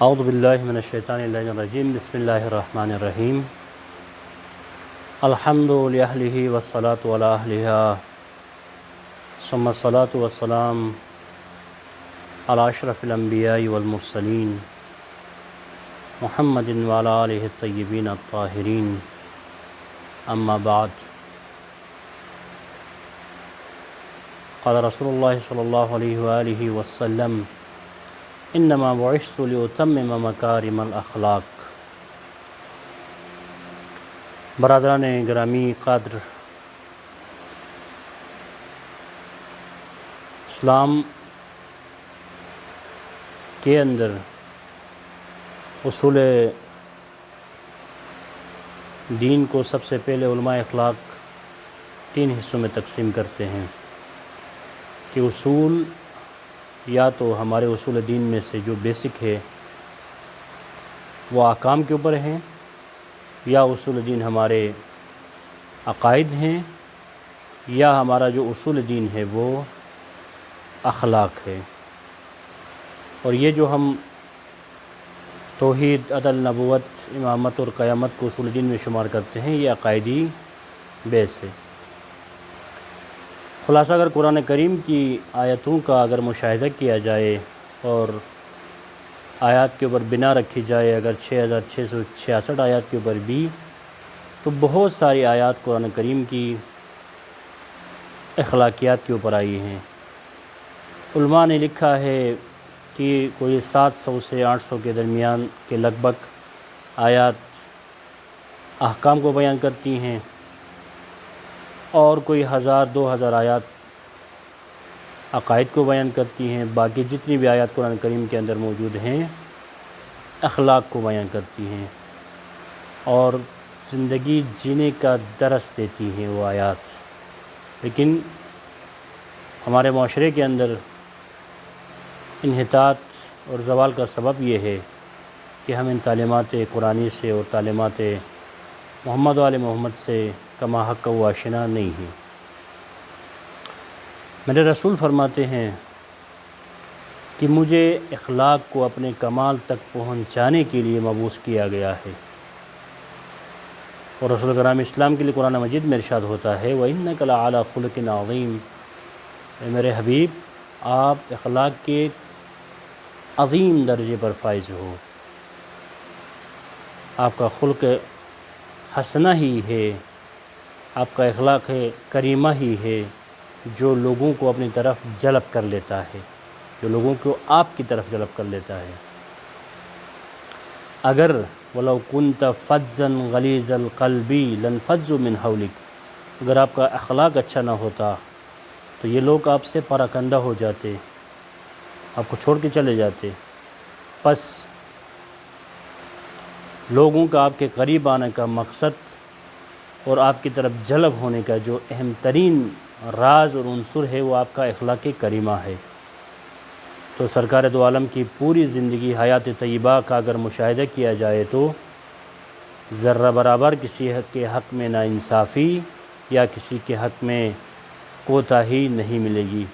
اعوذ باللہ من الشیطان الرجیم بسم اللہ الرحمن الرحیم الحمد للہ والصلاة علی اہلہا ثم الصلاة والسلام علی اشرف الانبیاء والمرسلین محمد وعلی آلہ الطیبین الطاہرین اما بعد قال رسول اللہ صلی اللہ علیہ وآلہ وسلم انما بعثت لأتمم مکارم الاخلاق۔ برادران گرامی قدر، اسلام کے اندر اصول دین کو سب سے پہلے علماء اخلاق 3 حصوں میں تقسیم کرتے ہیں کہ اصول یا تو ہمارے اصول دین میں سے جو بیسک ہے وہ احکام کے اوپر ہیں، یا اصول دین ہمارے عقائد ہیں، یا ہمارا جو اصول دین ہے وہ اخلاق ہے۔ اور یہ جو ہم توحید، عدل، نبوت، امامت اور قیامت کو اصول دین میں شمار کرتے ہیں، یہ عقائدی بیس ہے۔ خلاصہ اگر قرآن کریم کی آیتوں کا اگر مشاہدہ کیا جائے اور آیات کے اوپر بنا رکھی جائے، اگر 6666 آیات کے اوپر بھی، تو بہت ساری آیات قرآن کریم کی اخلاقیات کے اوپر آئی ہیں۔ علماء نے لکھا ہے کہ کوئی 700 سے 800 کے درمیان کے لگ بھگ آیات احکام کو بیان کرتی ہیں، اور کوئی 1000-2000 آیات عقائد کو بیان کرتی ہیں۔ باقی جتنی بھی آیات قرآن کریم کے اندر موجود ہیں اخلاق کو بیان کرتی ہیں اور زندگی جینے کا درس دیتی ہیں وہ آیات۔ لیکن ہمارے معاشرے کے اندر انحطاط اور زوال کا سبب یہ ہے کہ ہم ان تعلیمات قرآنی سے اور تعلیمات محمد و آل محمد سے کما حق و آشنا نہیں ہیں۔ میرے رسول فرماتے ہیں کہ مجھے اخلاق کو اپنے کمال تک پہنچانے کے لیے مبعوث کیا گیا ہے، اور رسول کرام اسلام کے لیے قرآن مجید میں ارشاد ہوتا ہے وَإِنَّكَ لَعَلَىٰ خُلُقٍ عَظِيمٍ، اے میرے حبیب آپ اخلاق کے عظیم درجے پر فائز ہو۔ آپ کا خلق حسنہ ہی ہے، آپ کا اخلاق کریمہ ہی ہے جو لوگوں کو اپنی طرف جلب کر لیتا ہے، جو لوگوں کو آپ کی طرف جلب کر لیتا ہے۔ اگر وَلَوْ كُنْتَ فَظًّا غَلِيظَ الْقَلْبِ لَانفَضُّوا مِنْ حَوْلِكَ، اگر آپ کا اخلاق اچھا نہ ہوتا تو یہ لوگ آپ سے پراکندہ ہو جاتے، آپ کو چھوڑ کے چلے جاتے۔ پس لوگوں کا آپ کے قریب آنے کا مقصد اور آپ کی طرف جلب ہونے کا جو اہم ترین راز اور عنصر ہے وہ آپ کا اخلاق کریمہ ہے۔ تو سرکار دو عالم کی پوری زندگی حیات طیبہ کا اگر مشاہدہ کیا جائے تو ذرہ برابر کسی کے حق میں ناانصافی یا کسی کے حق میں کوتاہی نہیں ملے گی۔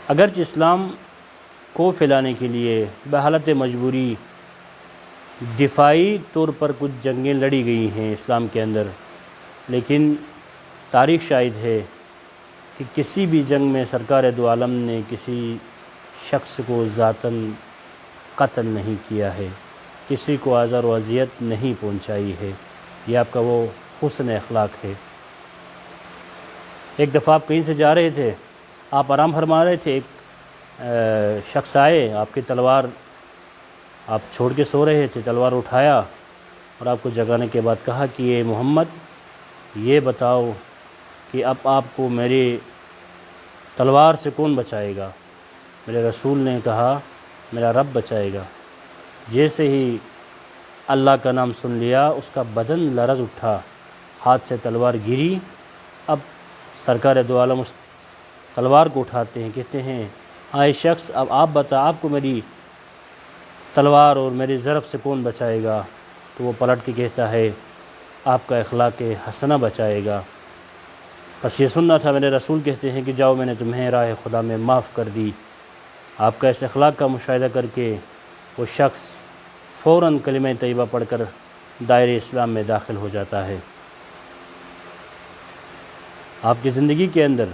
اگرچہ اسلام کو پھیلانے کے لیے بحالت مجبوری دفاعی طور پر کچھ جنگیں لڑی گئی ہیں اسلام کے اندر، لیکن تاریخ شاہد ہے کہ کسی بھی جنگ میں سرکار دو عالم نے کسی شخص کو ذاتاً قتل نہیں کیا ہے، کسی کو آزار و اذیت نہیں پہنچائی ہے۔ یہ آپ کا وہ حسن اخلاق ہے۔ ایک دفعہ آپ کہیں سے جا رہے تھے، آپ آرام فرما رہے تھے، ایک شخص آئے، آپ کی تلوار آپ چھوڑ کے سو رہے تھے، تلوار اٹھایا اور آپ کو جگانے کے بعد کہا کہ اے محمد یہ بتاؤ کہ اب آپ کو میری تلوار سے کون بچائے گا؟ میرے رسول نے کہا میرا رب بچائے گا۔ جیسے ہی اللہ کا نام سن لیا اس کا بدن لرز اٹھا، ہاتھ سے تلوار گری۔ اب سرکار دو عالم اس تلوار کو اٹھاتے ہیں، کہتے ہیں آئے شخص اب آپ بتا آپ کو میری تلوار اور میری ضرب سے کون بچائے گا؟ تو وہ پلٹ کے کہتا ہے آپ کا اخلاق حسنہ بچائے گا۔ بس یہ سننا تھا۔ میرے رسول کہتے ہیں کہ جاؤ میں نے تمہیں راہ خدا میں معاف کر دی۔ آپ کا اس اخلاق کا مشاہدہ کر کے وہ شخص فوراً کلمہ طیبہ پڑھ کر دائرہ اسلام میں داخل ہو جاتا ہے۔ آپ کی زندگی کے اندر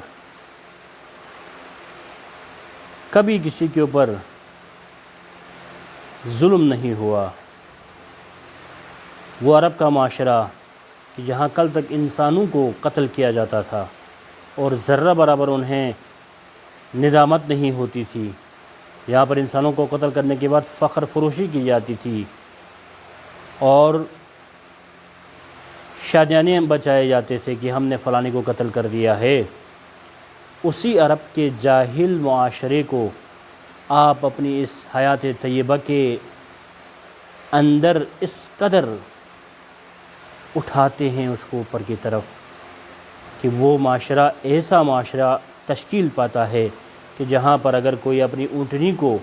کبھی کسی کے اوپر ظلم نہیں ہوا۔ وہ عرب کا معاشرہ کہ جہاں کل تک انسانوں کو قتل کیا جاتا تھا اور ذرہ برابر انہیں ندامت نہیں ہوتی تھی، یہاں پر انسانوں کو قتل کرنے کے بعد فخر فروشی کی جاتی تھی اور شادیانے بچائے جاتے تھے کہ ہم نے فلانے کو قتل کر دیا ہے۔ اسی عرب کے جاہل معاشرے کو آپ اپنی اس حیات طیبہ کے اندر اس قدر اٹھاتے ہیں اس کو اوپر کی طرف کہ وہ معاشرہ ایسا معاشرہ تشکیل پاتا ہے کہ جہاں پر اگر کوئی اپنی اونٹنی کو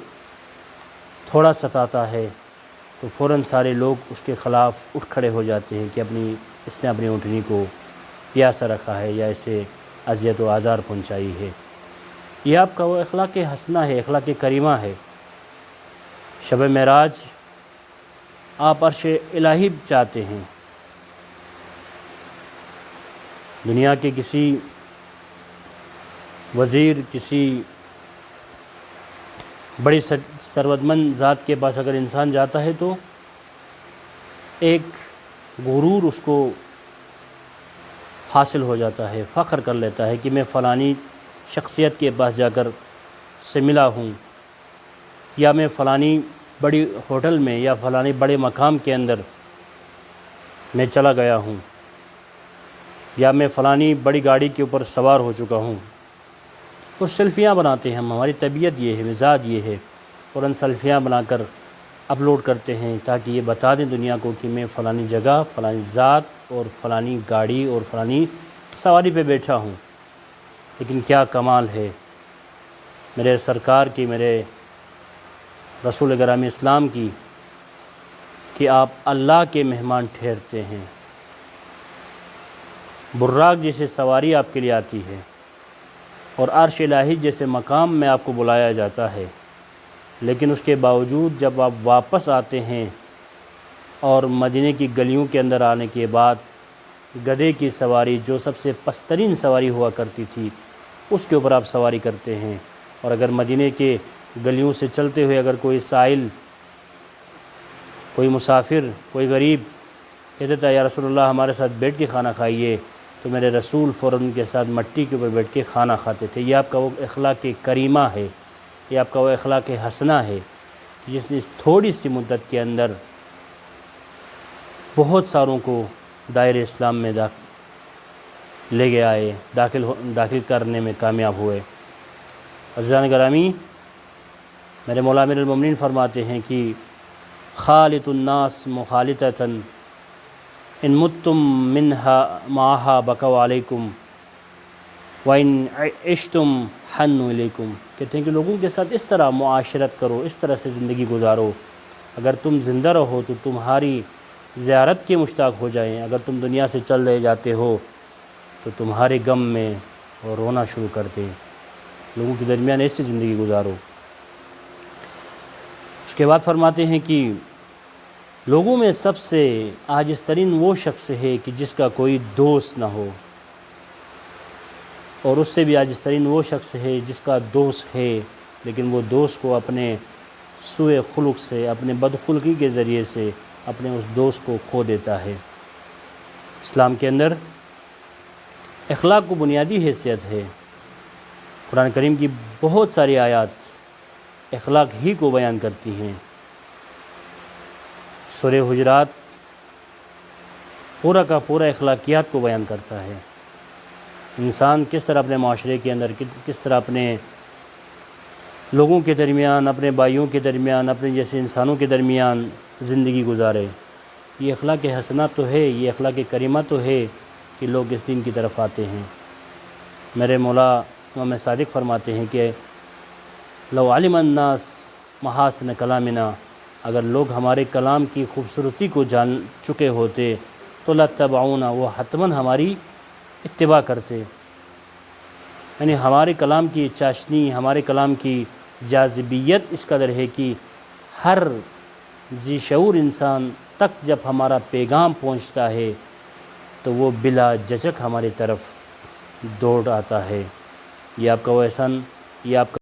تھوڑا ستاتا ہے تو فوراً سارے لوگ اس کے خلاف اٹھ کھڑے ہو جاتے ہیں کہ اس نے اپنی اونٹنی کو پیاسا رکھا ہے یا اسے اذیت و آزار پہنچائی ہے۔ یہ آپ کا وہ اخلاق حسنہ ہے، اخلاق کریمہ ہے۔ شب معراج آپ عرش الہی چاہتے ہیں، دنیا کے کسی وزیر، کسی بڑی ثروتمند ذات کے پاس اگر انسان جاتا ہے تو ایک غرور اس کو حاصل ہو جاتا ہے، فخر کر لیتا ہے کہ میں فلانی شخصیت کے پاس جا کر سے ملا ہوں، یا میں فلانی بڑی ہوٹل میں یا فلانی بڑے مقام کے اندر میں چلا گیا ہوں، یا میں فلانی بڑی گاڑی کے اوپر سوار ہو چکا ہوں۔ اور سیلفیاں بناتے ہیں ہماری طبیعت یہ ہے، مزاج یہ ہے، فوراً سیلفیاں بنا کر اپلوڈ کرتے ہیں تاکہ یہ بتا دیں دنیا کو کہ میں فلانی جگہ، فلانی ذات اور فلانی گاڑی اور فلانی سواری پہ بیٹھا ہوں۔ لیکن کیا کمال ہے میرے سرکار کی، میرے رسول گرامی اسلام کی، کہ آپ اللہ کے مہمان ٹھہرتے ہیں۔ براق جیسے سواری آپ کے لیے آتی ہے اور عرش الہی جیسے مقام میں آپ کو بلایا جاتا ہے، لیکن اس کے باوجود جب آپ واپس آتے ہیں اور مدینے کی گلیوں کے اندر آنے کے بعد گدھے کی سواری، جو سب سے پسترین سواری ہوا کرتی تھی، اس کے اوپر آپ سواری کرتے ہیں۔ اور اگر مدینے کے گلیوں سے چلتے ہوئے اگر کوئی سائل، کوئی مسافر، کوئی غریب کہتے تھا یا رسول اللہ ہمارے ساتھ بیٹھ کے کھانا کھائیے، تو میرے رسول فوراً ان کے ساتھ مٹی کے اوپر بیٹھ کے کھانا کھاتے تھے۔ یہ آپ کا وہ اخلاق کریمہ ہے، یہ آپ کا وہ اخلاق حسنہ ہے جس نے اس تھوڑی سی مدت کے اندر بہت ساروں کو دائرہ اسلام میں لے کے آئے، داخل کرنے میں کامیاب ہوئے۔ عزیزان گرامی، میرے مولا امیر المومنین فرماتے ہیں کہ خالط الناس مخالطتاً ان متم منہا معہا بکوا علیکم وَإِنْ عِشْتُمْ حَنُّ إِلَيْكُمْ، کہتے ہیں کہ لوگوں کے ساتھ اس طرح معاشرت کرو، اس طرح سے زندگی گزارو، اگر تم زندہ رہو تو تمہاری زیارت کے مشتاق ہو جائیں، اگر تم دنیا سے چل رہے جاتے ہو تو تمہارے غم میں رونا شروع کر دیں۔ لوگوں کے درمیان ایسی زندگی گزارو۔ اس کے بعد فرماتے ہیں کہ لوگوں میں سب سے عاجز ترین وہ شخص ہے کہ جس کا کوئی دوست نہ ہو، اور اس سے بھی عاجز ترین وہ شخص ہے جس کا دوست ہے لیکن وہ دوست کو اپنے سوء خلق سے، اپنے بدخلقی کے ذریعے سے اپنے اس دوست کو کھو دیتا ہے۔ اسلام کے اندر اخلاق کو بنیادی حیثیت ہے۔ قرآن کریم کی بہت ساری آیات اخلاق ہی کو بیان کرتی ہیں۔ سورہ حجرات پورا کا پورا اخلاقیات کو بیان کرتا ہے۔ انسان کس طرح اپنے معاشرے کے اندر، کس طرح اپنے لوگوں کے درمیان، اپنے بھائیوں کے درمیان، اپنے جیسے انسانوں کے درمیان زندگی گزارے۔ یہ اخلاق حسنہ تو ہے، یہ اخلاق کریمہ تو ہے کہ لوگ اس دین کی طرف آتے ہیں۔ میرے مولا امام صادق فرماتے ہیں کہ لو علم الناس محاسن کلامنا، اگر لوگ ہمارے کلام کی خوبصورتی کو جان چکے ہوتے تو لاتبعونا، وہ حتماً ہماری اتباع کرتے۔ یعنی ہمارے کلام کی چاشنی، ہمارے کلام کی جاذبیت اس قدر ہے کہ ہر ذی شعور انسان تک جب ہمارا پیغام پہنچتا ہے تو وہ بلا جھجک ہماری طرف دوڑ آتا ہے۔ یہ آپ کا وہ احسان، یہ آپ کا